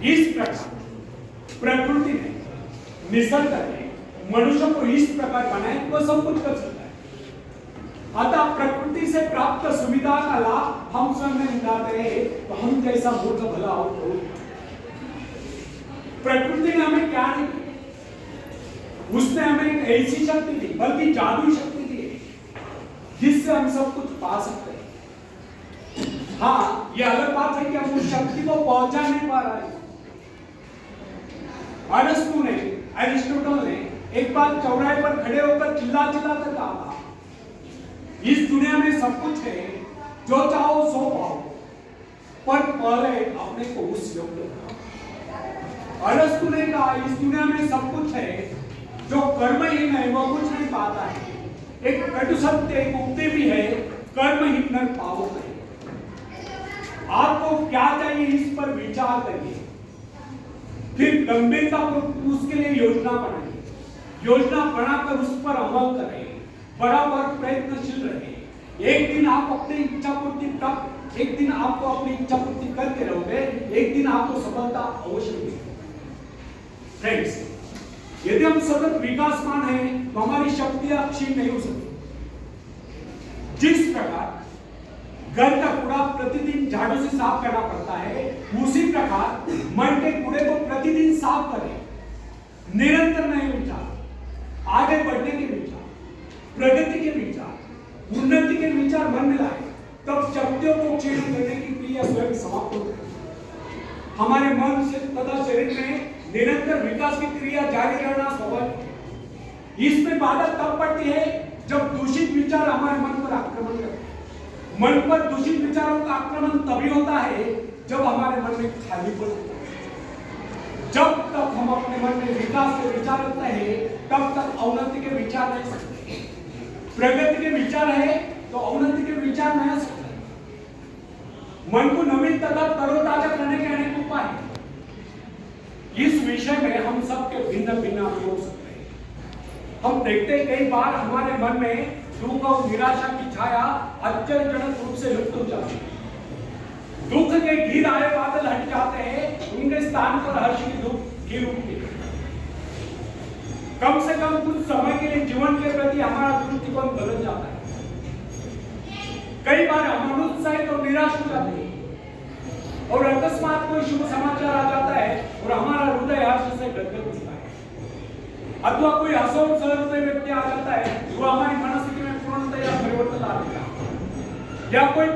इस प्रकार प्रकृति ने, निसर्ग ने मनुष्य को इस प्रकार बनाया कि वह सब कुछ कर सकता है। अतः प्रकृति से प्राप्त सुविधा का लाभ हम स्वयं नहीं उठाते रहे तो हम जैसा मूर्ख भला हो तो प्रकृति ने हमें क्या नहीं दिया? उसने हमें एक ऐसी शक्ति दी, बल्कि जादुई शक्ति दी जिससे हम सब कुछ पा सकते हैं। हाँ, ये अलग बात है कि हम उस शक्ति को पहुंचा नहीं पा रहे। अरस्तु ने, एरिस्टोटल ने एक बार चौराहे पर खड़े होकर चिल्ला चिल्ला कर कहा था, इस दुनिया में सब कुछ है, जो चाहो सो पाओ, पर पहले अपने को उस योग्य बनाओ। अरस्तु ने कहा, इस दुनिया में सब कुछ है, जो कर्महीन है वह कुछ नहीं पाता है। एक कटु सत्य, एक उक्ति भी है, कर्महीन नर पाओ नहीं। आपको क्या चाहिए इस पर विचार करिए, फिर गंभीरतापूर्वक उसके लिए योजना बनाइए। योजना बनाकर उस पर अमल करें, बराबर प्रयत्नशील रहे। एक दिन आप अपनी इच्छा पूर्ति प्राप्त, एक दिन आपको अपनी इच्छा पूर्ति करके रहोगे, एक दिन आपको सफलता अवश्य मिलेगी। फ्रेंड्स, यदि हम सतत विकासमान हैं तो हमारी शक्तियां क्षीण नहीं हो सकती। जिस प्रकार घर का कूड़ा प्रतिदिन झाड़ू से साफ करना पड़ता है, उसी प्रकार मन के कूड़े को प्रतिदिन साफ करें। निरंतर नए विचार, आगे बढ़ने के विचार, प्रगति के विचार, उन्नति के विचार मन में लाए, तब शक्तियों को क्षीण करने की क्रिया स्वयं समाप्त हो जाएगी। हमारे मन से तथा शरीर में निरंतर विकास की क्रिया जारी रहना स्वाभाविक है। इसमें बाधा तब पड़ती है जब दूषित विचार हमारे मन पर आक्रमण करते हैं। मन पर दूषित विचारों का आक्रमण तभी होता है जब हमारे मन में खालीपन होता है। जब तक हम अपने मन में विकास के विचार रखते हैं, तब तक अवनति के विचार नहीं सकते। प्रगति के विचार है तो अवनति के विचार नहीं आ सकते। मन को नवीन तथा तरोताजा करने के अनेक उपाय हैं। इस विषय में हम सबके भिन्न भिन्न अनुभव हो सकते हैं। हम देखते हैं कई बार हमारे मन में दुख और निराशा की छाया आश्चर्यजनक रूप से लुप्त हो जाती है। दुख के घिर आए बादल हट जाते हैं, उनके स्थान पर हर्ष की धूप घिर उठती है। कम से कम कुछ समय के लिए जीवन के प्रति हमारा दृष्टिकोण बदल जाता है। कई बार हम अनुत्साहित और निराश हो जाते हैं और अकस्मात कोई शुभ समाचार आ जाता है और हमारा हृदय हर्ष से गदगद उठता है। अथवा कोई हंसोर सहृदय व्यक्ति आ जाता है, वो हमारी मनस्थिति में पूर्णतया परिवर्तन ला देता है। या कोई